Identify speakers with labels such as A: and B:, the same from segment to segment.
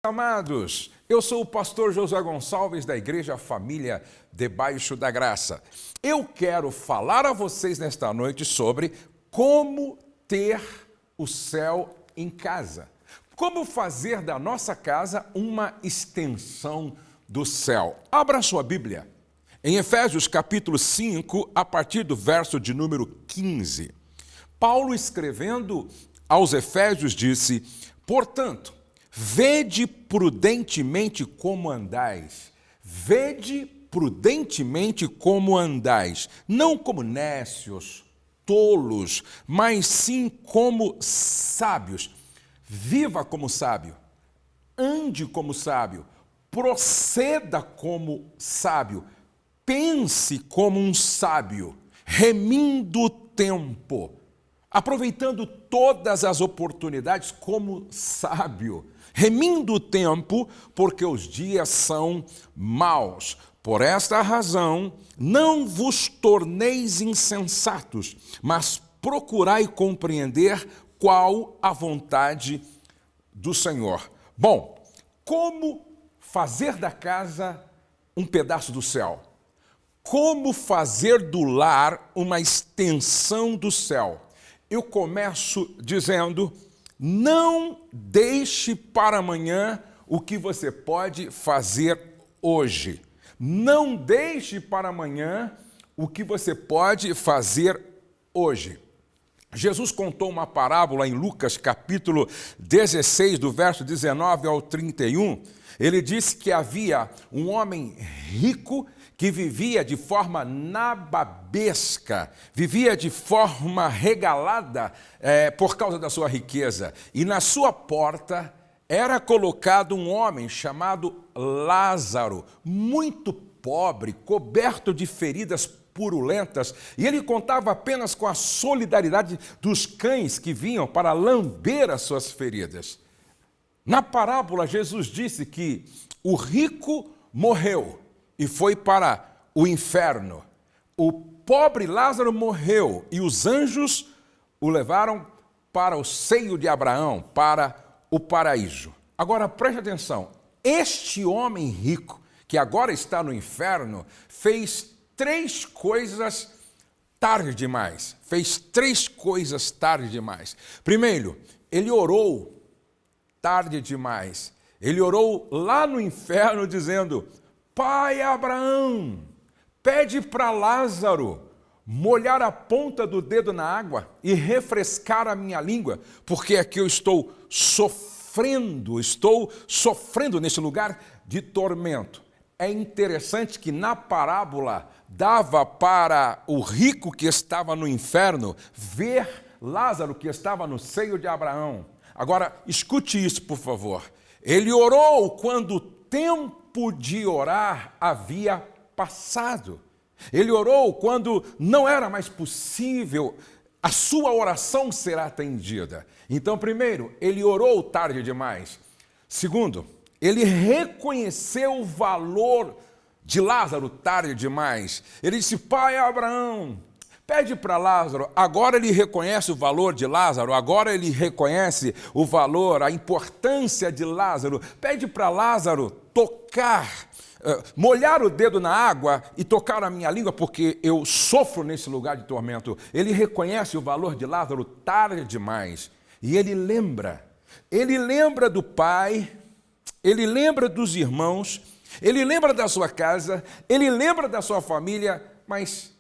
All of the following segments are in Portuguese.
A: Amados, eu sou o pastor Josué Gonçalves da Igreja Família Debaixo da Graça. Eu quero falar a vocês nesta noite sobre como ter o céu em casa. Como fazer da nossa casa uma extensão do céu. Abra sua Bíblia em Efésios capítulo 5, a partir do verso de número 15. Paulo, escrevendo aos Efésios, disse: portanto, vede prudentemente como andais. Vede prudentemente como andais, não como nécios, tolos, mas sim como sábios. Viva como sábio, ande como sábio, proceda como sábio, pense como um sábio, remindo o tempo, aproveitando todas as oportunidades como sábio, remindo o tempo, porque os dias são maus. Por esta razão, não vos torneis insensatos, mas procurai compreender qual a vontade do Senhor. Bom, como fazer da casa um pedaço do céu? Como fazer do lar uma extensão do céu? Eu começo dizendo: não deixe para amanhã o que você pode fazer hoje. Não deixe para amanhã o que você pode fazer hoje. Jesus contou uma parábola em Lucas capítulo 16, do verso 19 ao 31. Ele disse que havia um homem rico que vivia de forma nababesca, vivia de forma regalada por causa da sua riqueza. E na sua porta era colocado um homem chamado Lázaro, muito pobre, coberto de feridas purulentas, e ele contava apenas com a solidariedade dos cães que vinham para lamber as suas feridas. Na parábola, Jesus disse que o rico morreu e foi para o inferno. O pobre Lázaro morreu e os anjos o levaram para o seio de Abraão, para o paraíso. Agora preste atenção, este homem rico, que agora está no inferno, fez três coisas tarde demais. Fez três coisas tarde demais. Primeiro, ele orou tarde demais. Ele orou lá no inferno dizendo: Pai Abraão, pede para Lázaro molhar a ponta do dedo na água e refrescar a minha língua, porque aqui eu estou sofrendo nesse lugar de tormento. É interessante que na parábola dava para o rico que estava no inferno ver Lázaro que estava no seio de Abraão. Agora, escute isso, por favor. Ele orou quando o tempo de orar havia passado. Ele orou quando não era mais possível a sua oração ser atendida. Então, primeiro, ele orou tarde demais. Segundo, ele reconheceu o valor de Lázaro tarde demais. Ele disse: Pai Abraão, pede para Lázaro. Agora ele reconhece o valor de Lázaro, agora ele reconhece o valor, a importância de Lázaro. Pede para Lázaro tocar, molhar o dedo na água e tocar a minha língua, porque eu sofro nesse lugar de tormento. Ele reconhece o valor de Lázaro tarde demais. E ele lembra do pai, ele lembra dos irmãos, ele lembra da sua casa, ele lembra da sua família, mas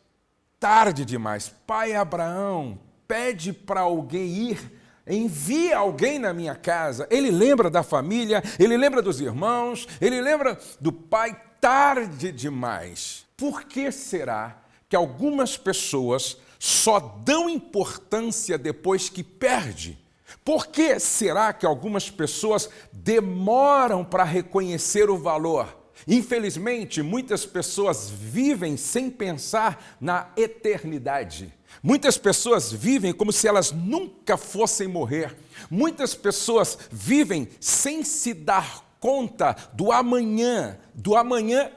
A: tarde demais. Pai Abraão, pede para alguém ir, envia alguém na minha casa. Ele lembra da família, ele lembra dos irmãos, ele lembra do pai, tarde demais. Por que será que algumas pessoas só dão importância depois que perde? Por que será que algumas pessoas demoram para reconhecer o valor? Infelizmente, muitas pessoas vivem sem pensar na eternidade. Muitas pessoas vivem como se elas nunca fossem morrer. Muitas pessoas vivem sem se dar conta do amanhã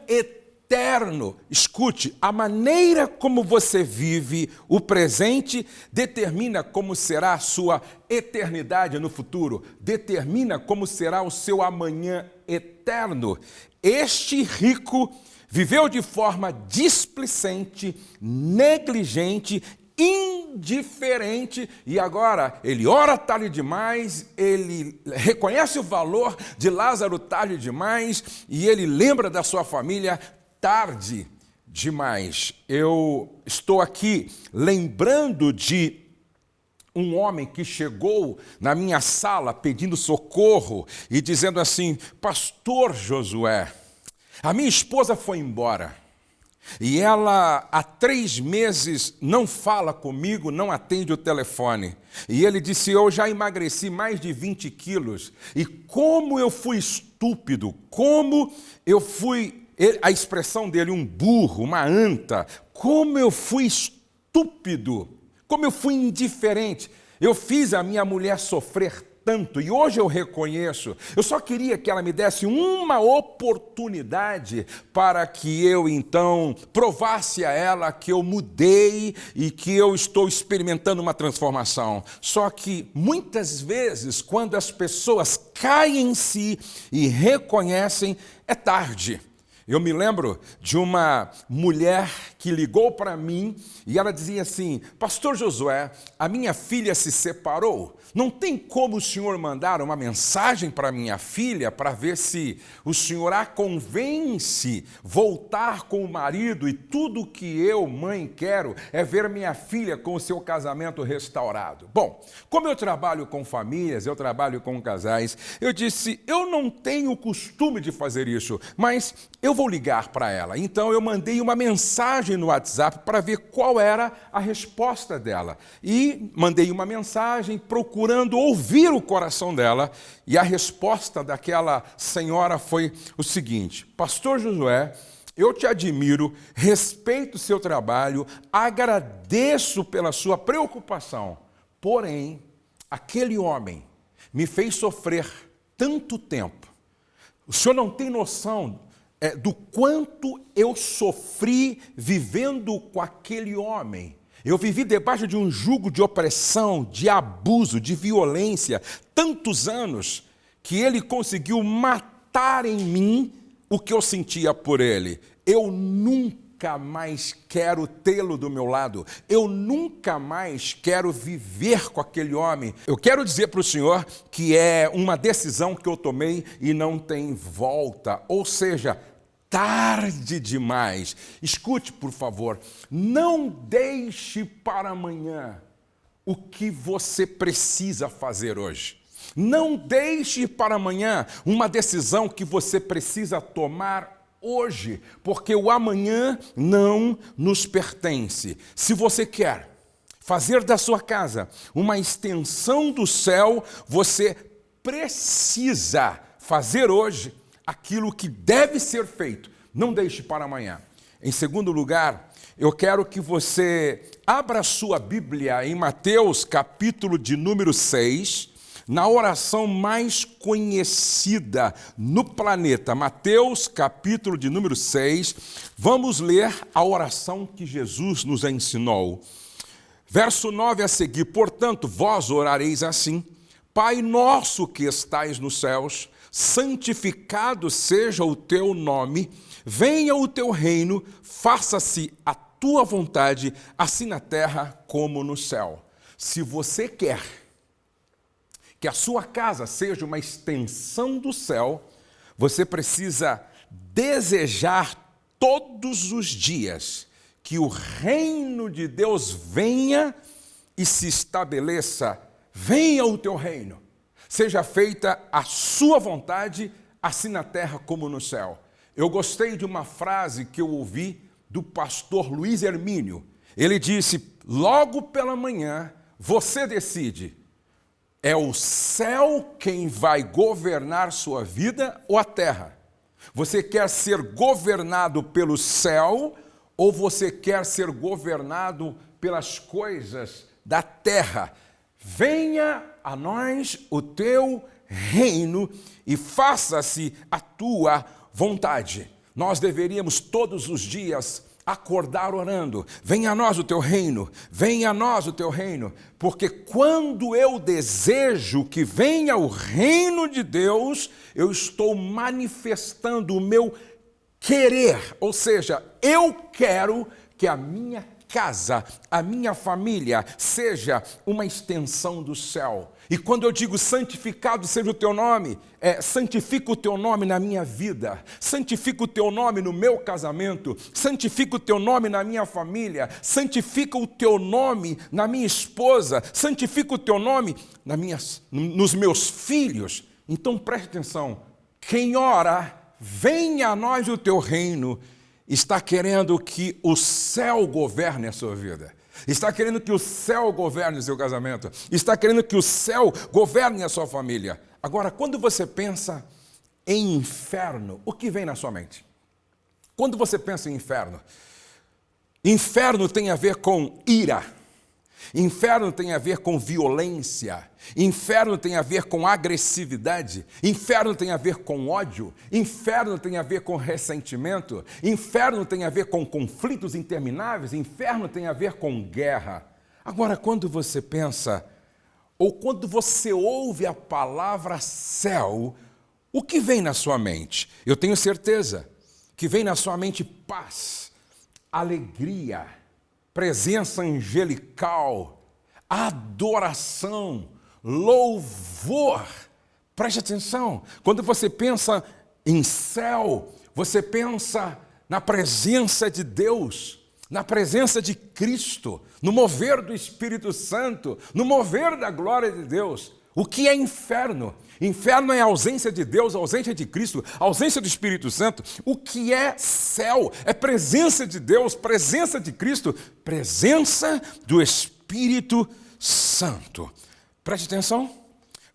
A: eterno. eterno. Escute, a maneira como você vive o presente determina como será a sua eternidade no futuro, determina como será o seu amanhã eterno. Este rico viveu de forma displicente, negligente, indiferente, e agora ele ora tarde demais, ele reconhece o valor de Lázaro tarde demais, e ele lembra da sua família tarde demais. Eu estou aqui lembrando de um homem que chegou na minha sala pedindo socorro e dizendo assim: Pastor Josué, a minha esposa foi embora. E ela há 3 meses não fala comigo, não atende o telefone. E ele disse: eu já emagreci mais de 20 quilos. E como eu fui estúpido, como eu fui, a expressão dele, um burro, uma anta. Como eu fui estúpido, como eu fui indiferente. Eu fiz a minha mulher sofrer tanto, e hoje eu reconheço. Eu só queria que ela me desse uma oportunidade para que eu então provasse a ela que eu mudei e que eu estou experimentando uma transformação. Só que muitas vezes, quando as pessoas caem em si e reconhecem, é tarde. Eu me lembro de uma mulher que ligou para mim e ela dizia assim: Pastor Josué, a minha filha se separou. Não tem como o senhor mandar uma mensagem para minha filha para ver se o senhor a convence voltar com o marido, e tudo que eu, mãe, quero é ver minha filha com o seu casamento restaurado. Bom, como eu trabalho com famílias, eu trabalho com casais, eu disse: eu não tenho o costume de fazer isso, mas eu vou ligar para ela. Então eu mandei uma mensagem no WhatsApp para ver qual era a resposta dela. E mandei uma mensagem procurando ouvir o coração dela, e a resposta daquela senhora foi o seguinte: Pastor Josué, eu te admiro, respeito o seu trabalho, agradeço pela sua preocupação, porém, aquele homem me fez sofrer tanto tempo. O senhor não tem noção do quanto eu sofri vivendo com aquele homem. Eu vivi debaixo de um jugo de opressão, de abuso, de violência, tantos anos, que ele conseguiu matar em mim o que eu sentia por ele. Eu nunca mais quero tê-lo do meu lado. Eu nunca mais quero viver com aquele homem. Eu quero dizer para o senhor que é uma decisão que eu tomei e não tem volta. Ou seja, tarde demais. Escute, por favor, não deixe para amanhã o que você precisa fazer hoje. Não deixe para amanhã uma decisão que você precisa tomar hoje, porque o amanhã não nos pertence. Se você quer fazer da sua casa uma extensão do céu, você precisa fazer hoje aquilo que deve ser feito. Não deixe para amanhã. Em segundo lugar, eu quero que você abra sua Bíblia em Mateus, capítulo de número 6, na oração mais conhecida no planeta. Mateus, capítulo de número 6, vamos ler a oração que Jesus nos ensinou. Verso 9 a seguir: portanto, vós orareis assim: Pai nosso que estais nos céus, santificado seja o teu nome, venha o teu reino, faça-se a tua vontade, assim na terra como no céu. Se você quer que a sua casa seja uma extensão do céu, você precisa desejar todos os dias que o reino de Deus venha e se estabeleça. Venha o teu reino, seja feita a sua vontade, assim na terra como no céu. Eu gostei de uma frase que eu ouvi do pastor Luiz Hermínio. Ele disse: logo pela manhã, você decide, é o céu quem vai governar sua vida ou a terra? Você quer ser governado pelo céu ou você quer ser governado pelas coisas da terra? Venha a nós o teu reino e faça-se a tua vontade. nós deveríamos todos os dias acordar orando: venha a nós o teu reino, venha a nós o teu reino, porque quando eu desejo que venha o reino de Deus, eu estou manifestando o meu querer, ou seja, eu quero que a minha casa, a minha família seja uma extensão do céu. E quando eu digo santificado seja o teu nome, santifica o teu nome na minha vida, santifica o teu nome no meu casamento, santifica o teu nome na minha família, santifica o teu nome na minha esposa, santifica o teu nome nos meus filhos. Então preste atenção, quem ora, venha a nós o teu reino, está querendo que o céu governe a sua vida. Está querendo que o céu governe o seu casamento. Está querendo que o céu governe a sua família. Agora, quando você pensa em inferno, o que vem na sua mente? Quando você pensa em inferno, inferno tem a ver com ira. Inferno tem a ver com violência, inferno tem a ver com agressividade, inferno tem a ver com ódio, inferno tem a ver com ressentimento, inferno tem a ver com conflitos intermináveis, inferno tem a ver com guerra. Agora, quando você pensa, ou quando você ouve a palavra céu, o que vem na sua mente? Eu tenho certeza que vem na sua mente paz, alegria, presença angelical, adoração, louvor. Preste atenção, quando você pensa em céu, você pensa na presença de Deus, na presença de Cristo, no mover do Espírito Santo, no mover da glória de Deus. O que é inferno? Inferno é a ausência de Deus, a ausência de Cristo, a ausência do Espírito Santo. O que é céu? É presença de Deus, presença de Cristo, presença do Espírito Santo. Preste atenção.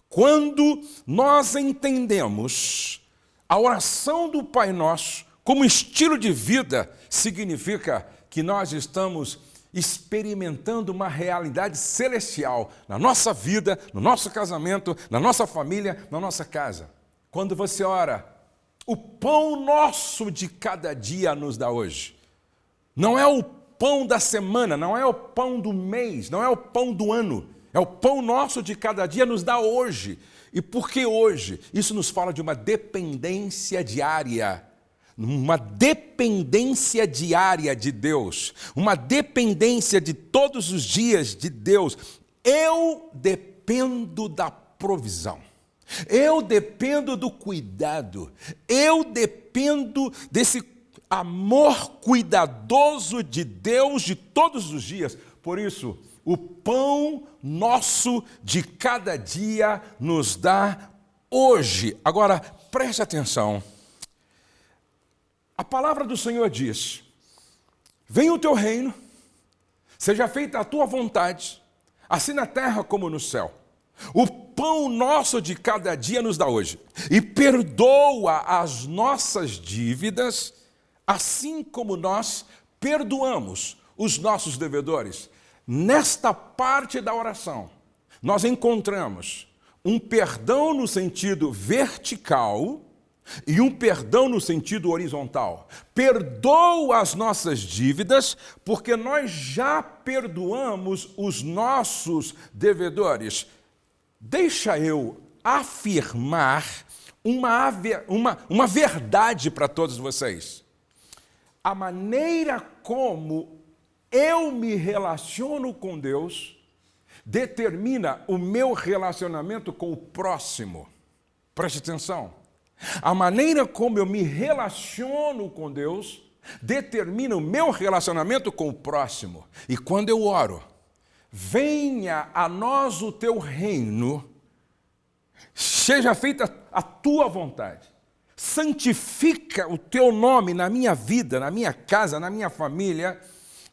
A: Quando nós entendemos a oração do Pai Nosso como estilo de vida, significa que nós estamos experimentando uma realidade celestial na nossa vida, no nosso casamento, na nossa família, na nossa casa. Quando você ora, o pão nosso de cada dia nos dá hoje. Não é o pão da semana, não é o pão do mês, não é o pão do ano. É o pão nosso de cada dia nos dá hoje. E por que hoje? Isso nos fala de uma dependência diária. Uma dependência diária de Deus, uma dependência de todos os dias de Deus. Eu dependo da provisão, eu dependo do cuidado, eu dependo desse amor cuidadoso de Deus de todos os dias. Por isso, o pão nosso de cada dia nos dá hoje. Agora, preste atenção. A palavra do Senhor diz: venha o teu reino, seja feita a tua vontade, assim na terra como no céu. O pão nosso de cada dia nos dá hoje. E perdoa as nossas dívidas, assim como nós perdoamos os nossos devedores. Nesta parte da oração, nós encontramos um perdão no sentido vertical e um perdão no sentido horizontal. Perdoa as nossas dívidas, porque nós já perdoamos os nossos devedores. Deixa eu afirmar uma verdade para todos vocês. A maneira como eu me relaciono com Deus determina o meu relacionamento com o próximo. Preste atenção. A maneira como eu me relaciono com Deus determina o meu relacionamento com o próximo. E quando eu oro, venha a nós o teu reino, seja feita a tua vontade, santifica o teu nome na minha vida, na minha casa, na minha família,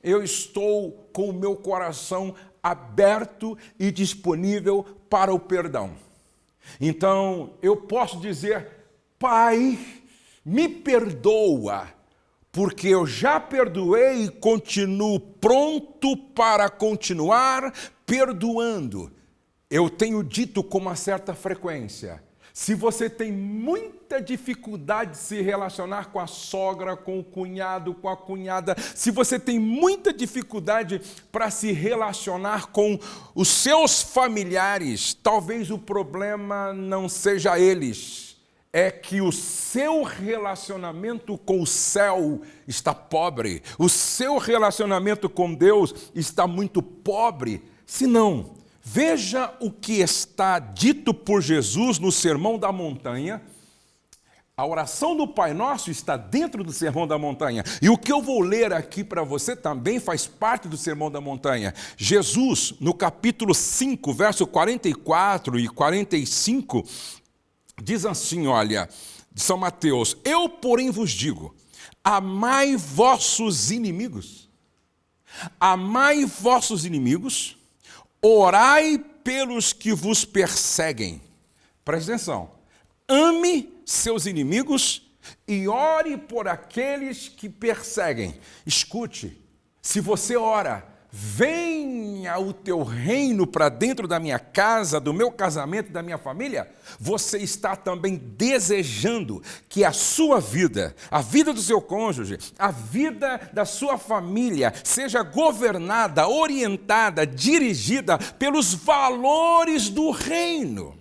A: eu estou com o meu coração aberto e disponível para o perdão. Então, eu posso dizer: Pai, me perdoa, porque eu já perdoei e continuo pronto para continuar perdoando. Eu tenho dito com uma certa frequência: Se você tem muita dificuldade de se relacionar com a sogra, com o cunhado, com a cunhada, se você tem muita dificuldade para se relacionar com os seus familiares, talvez o problema não seja eles, é que o seu relacionamento com o céu está pobre, o seu relacionamento com Deus está muito pobre. Se não, veja o que está dito por Jesus no Sermão da Montanha. A oração do Pai Nosso está dentro do Sermão da Montanha. E o que eu vou ler aqui para você também faz parte do Sermão da Montanha. Jesus, no capítulo 5, verso 44 e 45, diz assim, olha, de São Mateus: eu, porém, vos digo, amai vossos inimigos. Amai vossos inimigos, orai pelos que vos perseguem. Preste atenção. Ame seus inimigos e ore por aqueles que perseguem. Escute, se você ora, venha o teu reino para dentro da minha casa, do meu casamento, da minha família, você está também desejando que a sua vida, a vida do seu cônjuge, a vida da sua família seja governada, orientada, dirigida pelos valores do reino.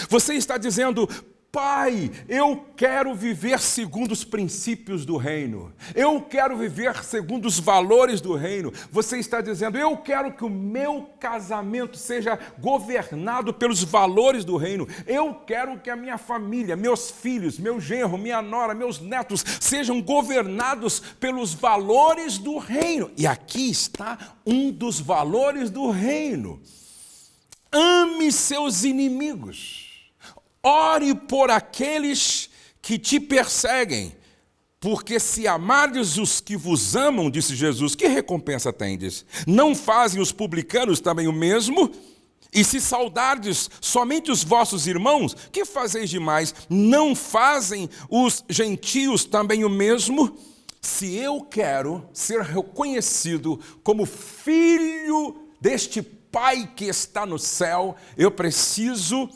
A: Você está dizendo: Pai, eu quero viver segundo os princípios do reino. Eu quero viver segundo os valores do reino. Você está dizendo: eu quero que o meu casamento seja governado pelos valores do reino. Eu quero que a minha família, meus filhos, meu genro, minha nora, meus netos sejam governados pelos valores do reino. E aqui está um dos valores do reino. Ame seus inimigos. Ore por aqueles que te perseguem, porque se amardes os que vos amam, disse Jesus, que recompensa tendes? Não fazem os publicanos também o mesmo? E se saudardes somente os vossos irmãos, que fazeis demais? Não fazem os gentios também o mesmo? Se eu quero ser reconhecido como filho deste Pai que está no céu, eu preciso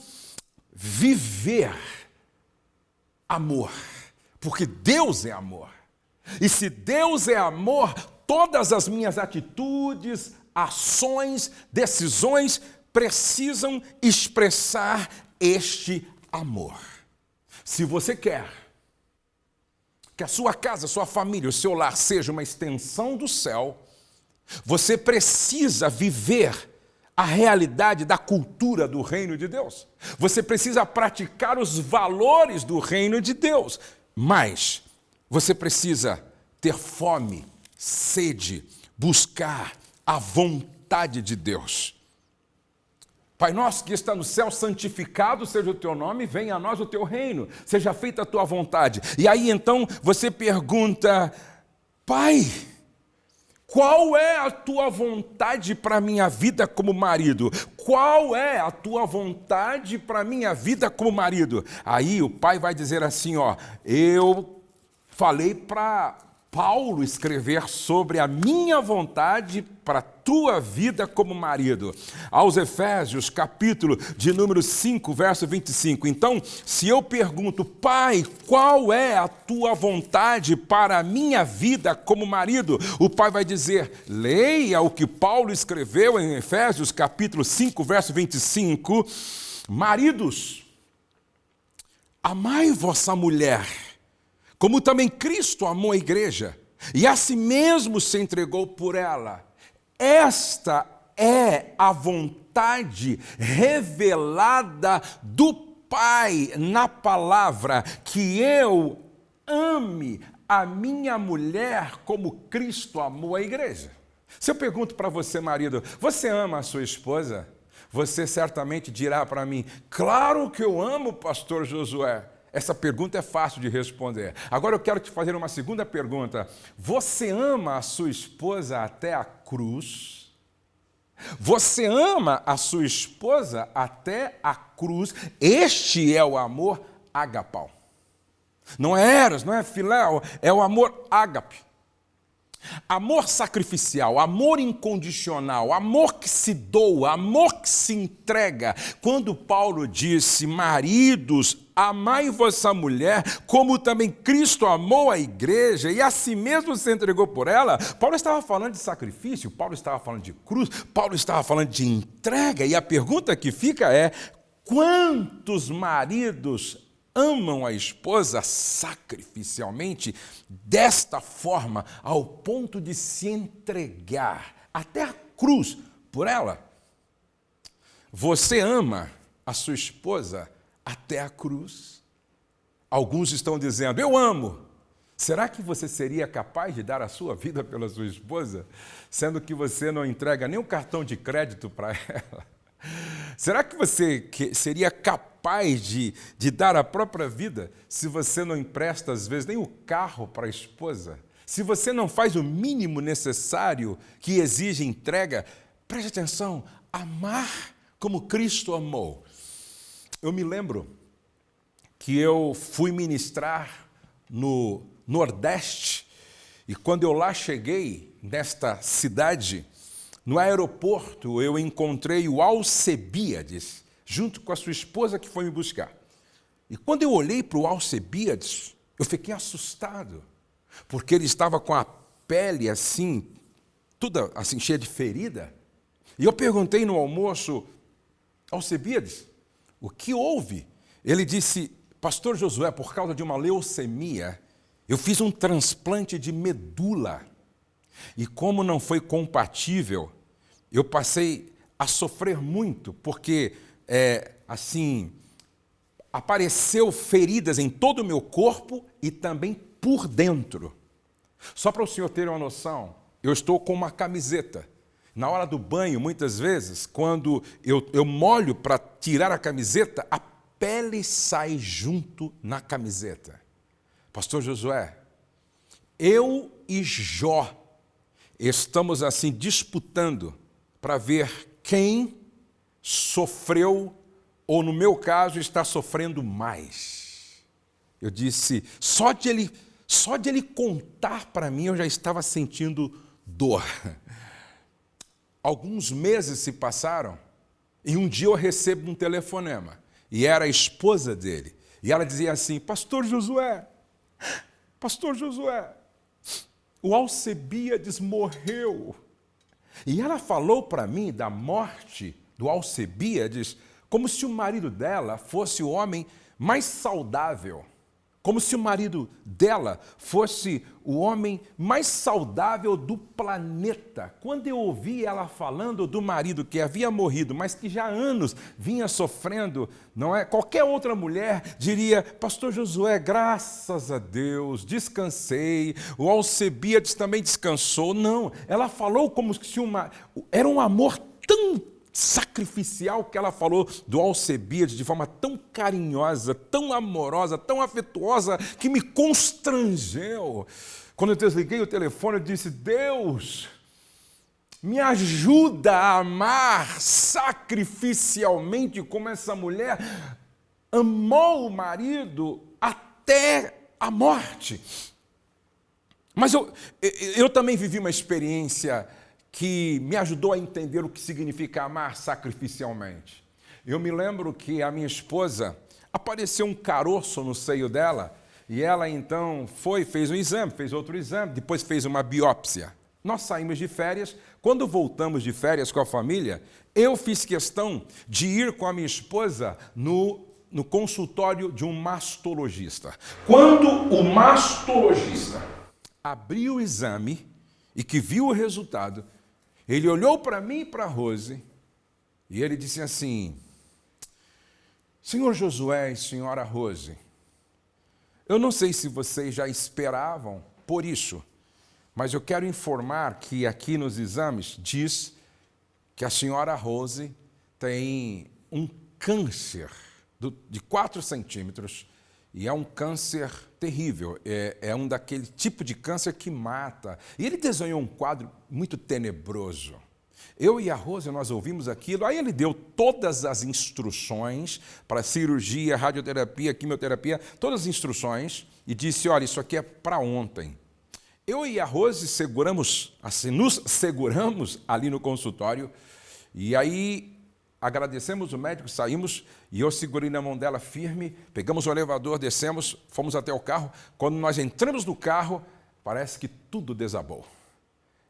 A: viver amor, porque Deus é amor. E se Deus é amor, todas as minhas atitudes, ações, decisões precisam expressar este amor. Se você quer que a sua casa, a sua família, o seu lar seja uma extensão do céu, você precisa viver a realidade da cultura do reino de Deus. Você precisa praticar os valores do reino de Deus. Mas você precisa ter fome, sede, buscar a vontade de Deus. Pai nosso que está no céu, santificado seja o teu nome, venha a nós o teu reino, seja feita a tua vontade. E aí então você pergunta: Pai, qual é a tua vontade para a minha vida como marido? Qual é a tua vontade para a minha vida como marido? Aí o pai vai dizer assim, ó, eu falei para Paulo escrever sobre a minha vontade para a tua vida como marido. Aos Efésios, capítulo de número 5, verso 25. Então, se eu pergunto, Pai, qual é a tua vontade para a minha vida como marido? O pai vai dizer, leia o que Paulo escreveu em Efésios, capítulo 5, verso 25. Maridos, amai vossa mulher, como também Cristo amou a igreja, e a si mesmo se entregou por ela. Esta é a vontade revelada do Pai na palavra, que eu ame a minha mulher como Cristo amou a igreja. Se eu pergunto para você, marido, você ama a sua esposa? Você certamente dirá para mim, claro que eu amo, pastor Josué. Essa pergunta é fácil de responder. Agora eu quero te fazer uma segunda pergunta. Você ama a sua esposa até a cruz? Você ama a sua esposa até a cruz? Este é o amor agapau. Não é eros, não é filéu, é o amor ágape. Amor sacrificial, amor incondicional, amor que se doa, amor que se entrega. Quando Paulo disse, maridos, amai vossa mulher, como também Cristo amou a igreja e a si mesmo se entregou por ela, Paulo estava falando de sacrifício, Paulo estava falando de cruz, Paulo estava falando de entrega. E a pergunta que fica é, quantos maridos amam a esposa sacrificialmente, desta forma, ao ponto de se entregar até a cruz por ela? Você ama a sua esposa até a cruz? Alguns estão dizendo, eu amo. Será que você seria capaz de dar a sua vida pela sua esposa, sendo que você não entrega nem um cartão de crédito para ela? Será que você seria capaz de dar a própria vida se você não empresta, às vezes, nem o carro para a esposa? Se você não faz o mínimo necessário que exige entrega? Preste atenção, amar como Cristo amou. Eu me lembro que eu fui ministrar no Nordeste e quando eu lá cheguei, nesta cidade, no aeroporto, eu encontrei o Alcebiades, junto com a sua esposa que foi me buscar. E quando eu olhei para o Alcebiades, eu fiquei assustado, porque ele estava com a pele assim, toda assim cheia de ferida. E eu perguntei no almoço, Alcebiades, o que houve? Ele disse, pastor Josué, por causa de uma leucemia, eu fiz um transplante de medula. E como não foi compatível, eu passei a sofrer muito, porque, apareceu feridas em todo o meu corpo e também por dentro. Só para o senhor ter uma noção, eu estou com uma camiseta. Na hora do banho, muitas vezes, quando eu molho para tirar a camiseta, a pele sai junto na camiseta. Pastor Josué, eu e Jó estamos assim disputando para ver quem sofreu, ou no meu caso, está sofrendo mais. Eu disse, só de ele contar para mim, eu já estava sentindo dor. Alguns meses se passaram e um dia eu recebo um telefonema. E era a esposa dele. E ela dizia assim, pastor Josué, o Alcebiades morreu. E ela falou para mim da morte do Alcebiades como se o marido dela fosse o homem mais saudável. Como se o marido dela fosse o homem mais saudável do planeta. Quando eu ouvi ela falando do marido que havia morrido, mas que já há anos vinha sofrendo, não é? Qualquer outra mulher diria, pastor Josué, graças a Deus, descansei, o Alcebiades também descansou. Não, ela falou como se era um amor tão sacrificial que ela falou do Alcebiades de forma tão carinhosa, tão amorosa, tão afetuosa, que me constrangeu. Quando eu desliguei o telefone, eu disse, Deus, me ajuda a amar sacrificialmente como essa mulher amou o marido até a morte. Mas eu também vivi uma experiência que me ajudou a entender o que significa amar sacrificialmente. Eu me lembro que a minha esposa, apareceu um caroço no seio dela, e ela então fez um exame, fez outro exame, depois fez uma biópsia. Nós saímos de férias, quando voltamos de férias com a família, eu fiz questão de ir com a minha esposa no consultório de um mastologista. Quando o mastologista abriu o exame e que viu o resultado, ele olhou para mim e para a Rose e ele disse assim, senhor Josué e senhora Rose, eu não sei se vocês já esperavam por isso, mas eu quero informar que aqui nos exames diz que a senhora Rose tem um câncer de 4 centímetros e é um câncer terrível, é um daquele tipo de câncer que mata. E ele desenhou um quadro muito tenebroso. Eu e a Rose, nós ouvimos aquilo, aí ele deu todas as instruções para cirurgia, radioterapia, quimioterapia, todas as instruções, e disse, olha, isso aqui é para ontem. Eu e a Rose nos seguramos ali no consultório, e aí agradecemos o médico, saímos, e eu segurei na mão dela firme, pegamos o elevador, descemos, fomos até o carro. Quando nós entramos no carro, parece que tudo desabou.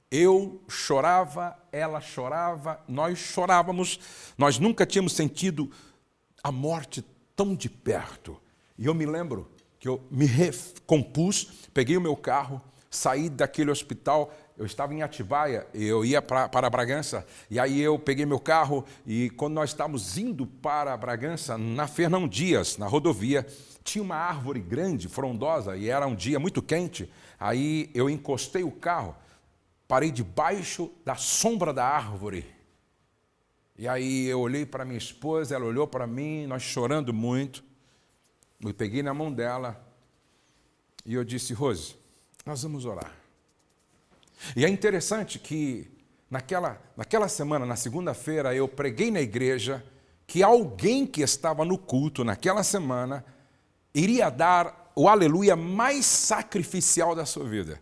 A: Eu chorava, ela chorava, nós chorávamos, nós nunca tínhamos sentido a morte tão de perto. E eu me lembro que eu me recompus, peguei o meu carro, saí daquele hospital. Eu estava em Atibaia, eu ia para Bragança, e aí eu peguei meu carro, e quando nós estávamos indo para Bragança, na Fernão Dias, na rodovia, tinha uma árvore grande, frondosa, e era um dia muito quente. Aí eu encostei o carro, parei debaixo da sombra da árvore. E aí eu olhei para minha esposa, ela olhou para mim, nós chorando muito. Eu peguei na mão dela e eu disse: Rose, nós vamos orar. E é interessante que naquela semana, na segunda-feira, eu preguei na igreja que alguém que estava no culto naquela semana iria dar o aleluia mais sacrificial da sua vida.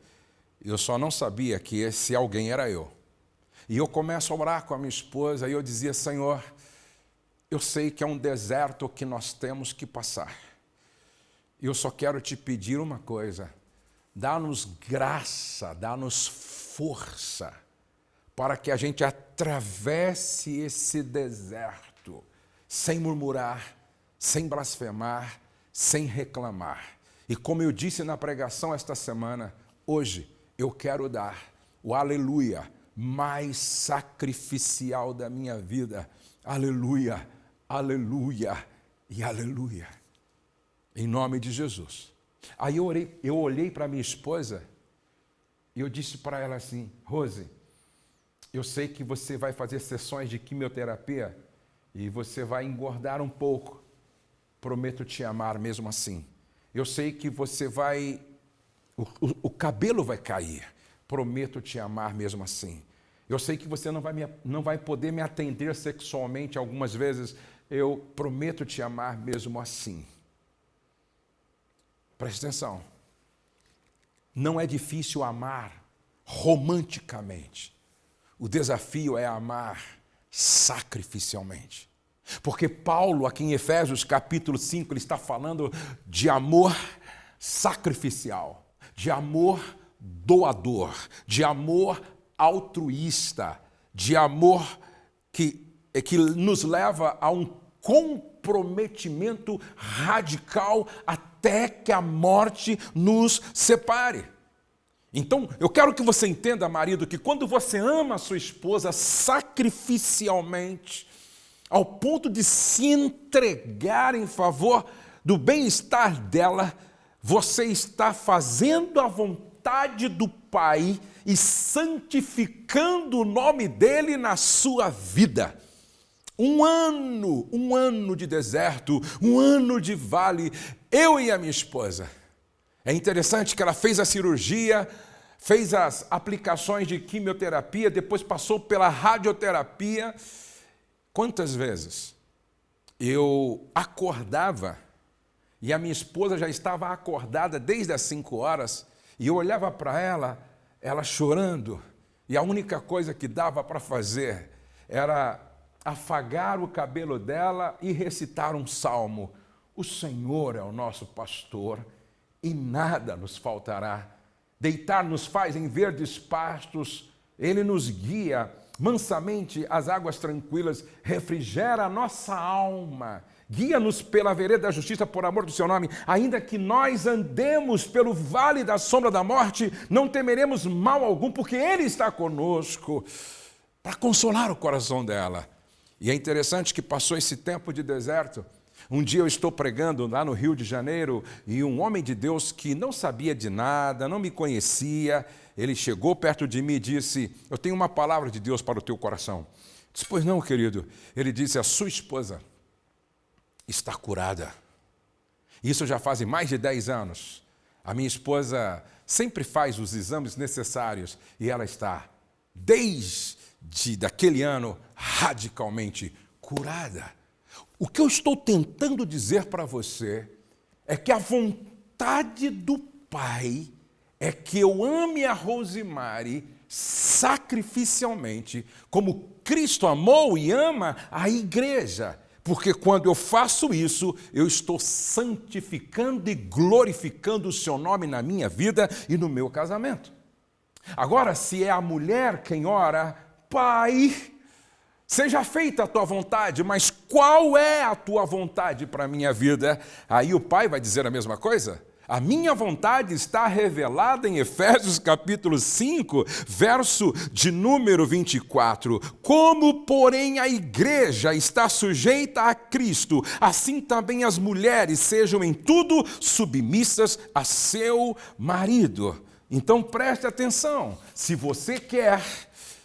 A: Eu só não sabia que esse alguém era eu. E eu começo a orar com a minha esposa e eu dizia: Senhor, eu sei que é um deserto que nós temos que passar. Eu só quero te pedir uma coisa: dá-nos graça, dá-nos força, para que a gente atravesse esse deserto, sem murmurar, sem blasfemar, sem reclamar. E como eu disse na pregação esta semana, hoje eu quero dar o aleluia mais sacrificial da minha vida. Aleluia, aleluia e aleluia. Em nome de Jesus. Aí eu olhei para minha esposa e eu disse para ela assim: Rose, eu sei que você vai fazer sessões de quimioterapia e você vai engordar um pouco. Prometo te amar mesmo assim. Eu sei que você vai... O cabelo vai cair. Prometo te amar mesmo assim. Eu sei que você não vai poder me atender sexualmente algumas vezes. Eu prometo te amar mesmo assim. Preste atenção. Não é difícil amar romanticamente. O desafio é amar sacrificialmente. Porque Paulo, aqui em Efésios capítulo 5, ele está falando de amor sacrificial, de amor doador, de amor altruísta, de amor que nos leva a um comprometimento radical até que a morte nos separe. Então, eu quero que você entenda, marido, que quando você ama a sua esposa sacrificialmente, ao ponto de se entregar em favor do bem-estar dela, você está fazendo a vontade do Pai e santificando o nome dele na sua vida. Um ano de deserto, um ano de vale, eu e a minha esposa. É interessante que ela fez a cirurgia, fez as aplicações de quimioterapia, depois passou pela radioterapia. Quantas vezes eu acordava e a minha esposa já estava acordada desde as 5 horas e eu olhava para ela, ela chorando, e a única coisa que dava para fazer era afagar o cabelo dela e recitar um salmo. O Senhor é o nosso pastor e nada nos faltará. Deitar nos faz em verdes pastos, Ele nos guia mansamente às águas tranquilas, refrigera a nossa alma, guia-nos pela vereda da justiça por amor do seu nome. Ainda que nós andemos pelo vale da sombra da morte, não temeremos mal algum, porque Ele está conosco para consolar o coração dela. E é interessante que passou esse tempo de deserto. Um dia eu estou pregando lá no Rio de Janeiro e um homem de Deus que não sabia de nada, não me conhecia, ele chegou perto de mim e disse: eu tenho uma palavra de Deus para o teu coração. Eu disse: pois não, querido. Ele disse: a sua esposa está curada. Isso já faz mais de 10 anos. A minha esposa sempre faz os exames necessários e ela está, desde daquele ano, radicalmente curada. O que eu estou tentando dizer para você é que a vontade do Pai é que eu ame a Rosemary sacrificialmente, como Cristo amou e ama a igreja. Porque quando eu faço isso, eu estou santificando e glorificando o seu nome na minha vida e no meu casamento. Agora, se é a mulher quem ora, Pai, seja feita a tua vontade, mas qual é a tua vontade para a minha vida? Aí o pai vai dizer a mesma coisa? A minha vontade está revelada em Efésios capítulo 5, verso de número 24. Como, porém, a igreja está sujeita a Cristo, assim também as mulheres sejam em tudo submissas a seu marido. Então preste atenção, se você quer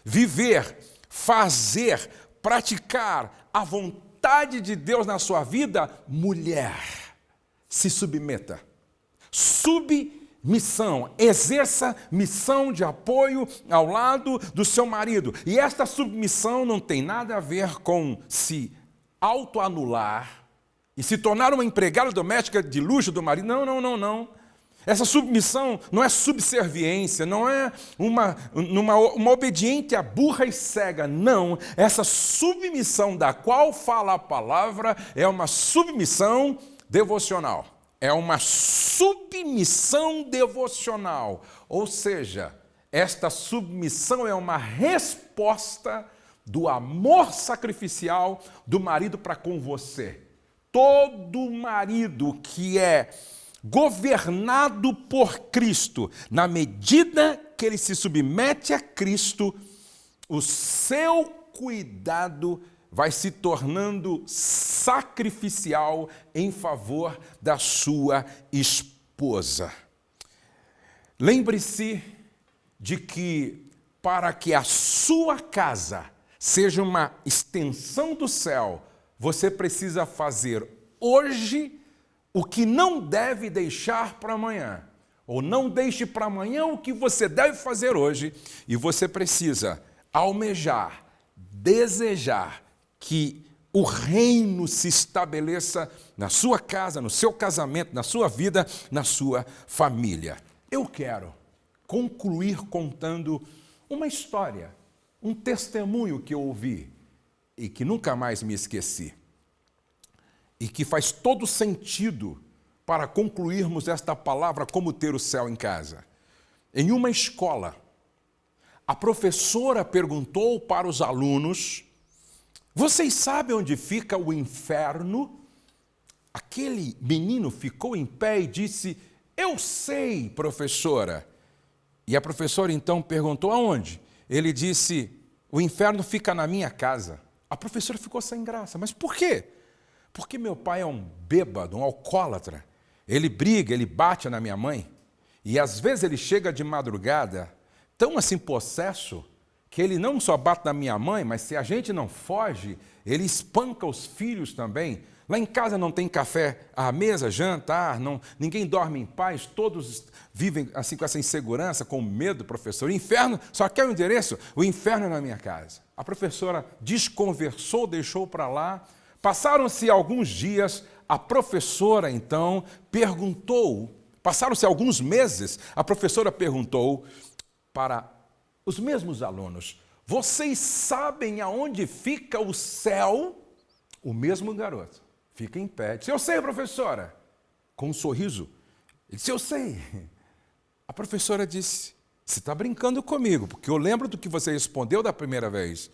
A: viver, fazer, praticar a vontade de Deus na sua vida, mulher, se submeta. Submissão, exerça missão de apoio ao lado do seu marido. E esta submissão não tem nada a ver com se autoanular e se tornar uma empregada doméstica de luxo do marido. Não. Essa submissão não é subserviência, não é uma obediente burra e cega, não. Essa submissão da qual fala a palavra é uma submissão devocional. É uma submissão devocional, ou seja, esta submissão é uma resposta do amor sacrificial do marido para com você. Todo marido que é governado por Cristo, na medida que ele se submete a Cristo, o seu cuidado vai se tornando sacrificial em favor da sua esposa. Lembre-se de que para que a sua casa seja uma extensão do céu, você precisa fazer hoje o que não deve deixar para amanhã. Ou não deixe para amanhã o que você deve fazer hoje. E você precisa almejar, desejar que o reino se estabeleça na sua casa, no seu casamento, na sua vida, na sua família. Eu quero concluir contando uma história, um testemunho que eu ouvi e que nunca mais me esqueci. E que faz todo sentido para concluirmos esta palavra, como ter o céu em casa. Em uma escola, a professora perguntou para os alunos: vocês sabem onde fica o inferno? Aquele menino ficou em pé e disse: eu sei, professora. E a professora então perguntou: aonde? Ele disse: o inferno fica na minha casa. A professora ficou sem graça. Mas por quê? Porque meu pai é um bêbado, um alcoólatra. Ele briga, ele bate na minha mãe. E às vezes ele chega de madrugada, tão assim possesso, que ele não só bate na minha mãe, mas se a gente não foge, ele espanca os filhos também. Lá em casa não tem café à mesa, jantar, ninguém dorme em paz, todos vivem assim com essa insegurança, com medo, professor. O inferno, só quer o endereço? O inferno é na minha casa. A professora desconversou, deixou para lá. Passaram-se alguns dias, a professora então perguntou, passaram-se alguns meses, a professora perguntou para os mesmos alunos: vocês sabem aonde fica o céu? O mesmo garoto fica em pé, disse: eu sei, professora, com um sorriso. Ele disse: eu sei. A professora disse: você está brincando comigo, porque eu lembro do que você respondeu da primeira vez.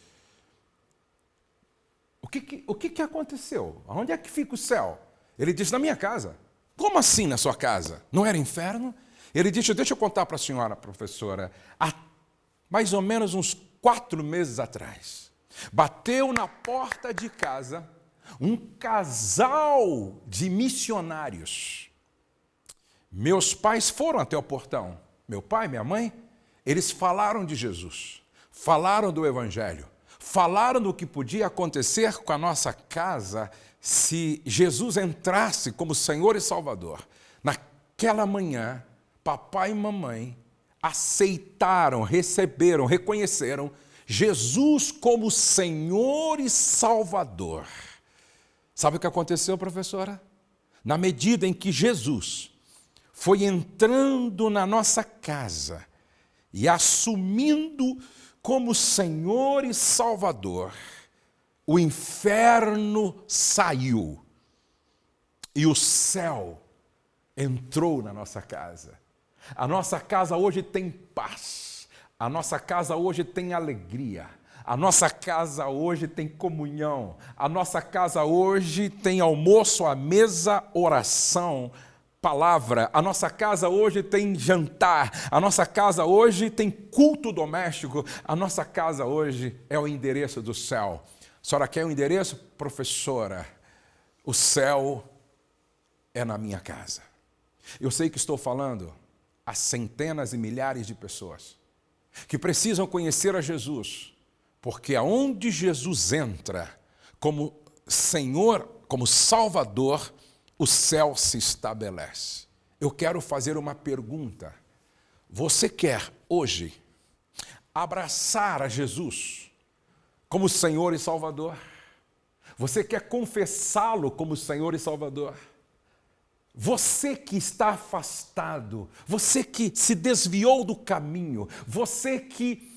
A: O que aconteceu? Onde é que fica o céu? Ele disse: na minha casa. Como assim na sua casa? Não era inferno? Ele disse: deixa eu contar para a senhora, professora. Há mais ou menos uns 4 meses atrás, bateu na porta de casa um casal de missionários. Meus pais foram até o portão. Meu pai e minha mãe, eles falaram de Jesus, falaram do Evangelho, falaram do que podia acontecer com a nossa casa se Jesus entrasse como Senhor e Salvador. Naquela manhã, papai e mamãe aceitaram, receberam, reconheceram Jesus como Senhor e Salvador. Sabe o que aconteceu, professora? Na medida em que Jesus foi entrando na nossa casa e assumindo como Senhor e Salvador, o inferno saiu e o céu entrou na nossa casa. A nossa casa hoje tem paz, a nossa casa hoje tem alegria, a nossa casa hoje tem comunhão, a nossa casa hoje tem almoço à mesa, oração, palavra, a nossa casa hoje tem jantar, a nossa casa hoje tem culto doméstico, a nossa casa hoje é o endereço do céu. A senhora quer o endereço? Professora, o céu é na minha casa. Eu sei que estou falando a centenas e milhares de pessoas que precisam conhecer a Jesus, porque aonde Jesus entra como Senhor, como Salvador, o céu se estabelece. Eu quero fazer uma pergunta. Você quer hoje abraçar a Jesus como Senhor e Salvador? Você quer confessá-lo como Senhor e Salvador? Você que está afastado, você que se desviou do caminho, você que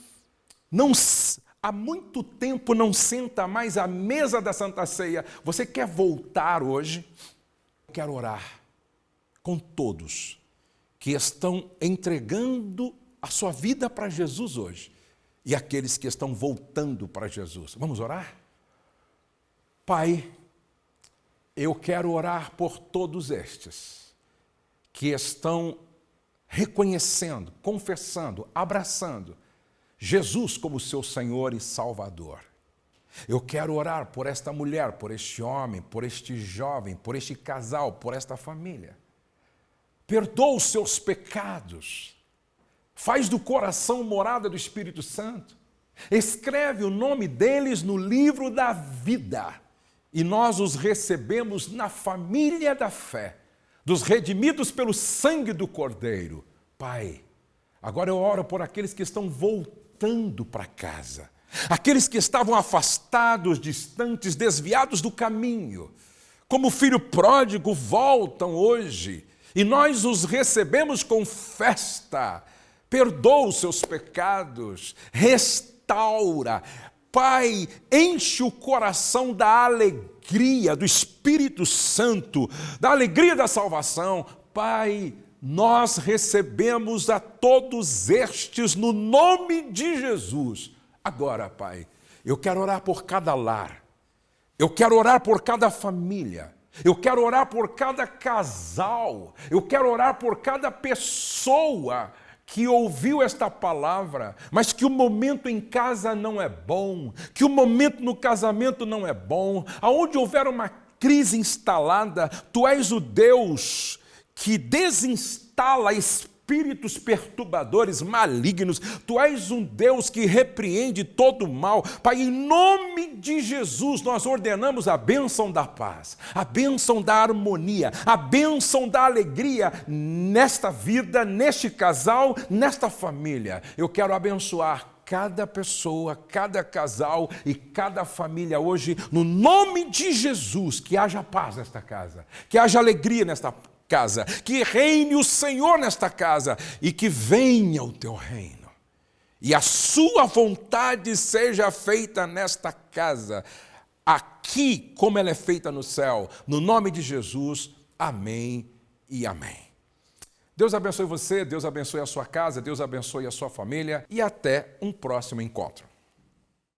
A: há muito tempo não senta mais à mesa da Santa Ceia, você quer voltar hoje? Eu quero orar com todos que estão entregando a sua vida para Jesus hoje e aqueles que estão voltando para Jesus. Vamos orar? Pai, eu quero orar por todos estes que estão reconhecendo, confessando, abraçando Jesus como seu Senhor e Salvador. Eu quero orar por esta mulher, por este homem, por este jovem, por este casal, por esta família. Perdoa os seus pecados. Faz do coração morada do Espírito Santo. Escreve o nome deles no livro da vida. E nós os recebemos na família da fé, dos redimidos pelo sangue do Cordeiro. Pai, agora eu oro por aqueles que estão voltando para casa, aqueles que estavam afastados, distantes, desviados do caminho, como filho pródigo voltam hoje, e nós os recebemos com festa. Perdoa os seus pecados, restaura. Pai, enche o coração da alegria do Espírito Santo, da alegria da salvação. Pai, nós recebemos a todos estes no nome de Jesus. Agora, Pai, eu quero orar por cada lar, eu quero orar por cada família, eu quero orar por cada casal, eu quero orar por cada pessoa que ouviu esta palavra, mas que o momento em casa não é bom, que o momento no casamento não é bom, aonde houver uma crise instalada, Tu és o Deus que desinstala espíritos perturbadores, malignos. Tu és um Deus que repreende todo o mal. Pai, em nome de Jesus, nós ordenamos a bênção da paz, a bênção da harmonia, a bênção da alegria nesta vida, neste casal, nesta família. Eu quero abençoar cada pessoa, cada casal e cada família hoje, no nome de Jesus, que haja paz nesta casa, que haja alegria nesta casa, que reine o Senhor nesta casa e que venha o Teu reino. E a Sua vontade seja feita nesta casa, aqui como ela é feita no céu. No nome de Jesus, amém e amém. Deus abençoe você, Deus abençoe a sua casa, Deus abençoe a sua família e até um próximo encontro.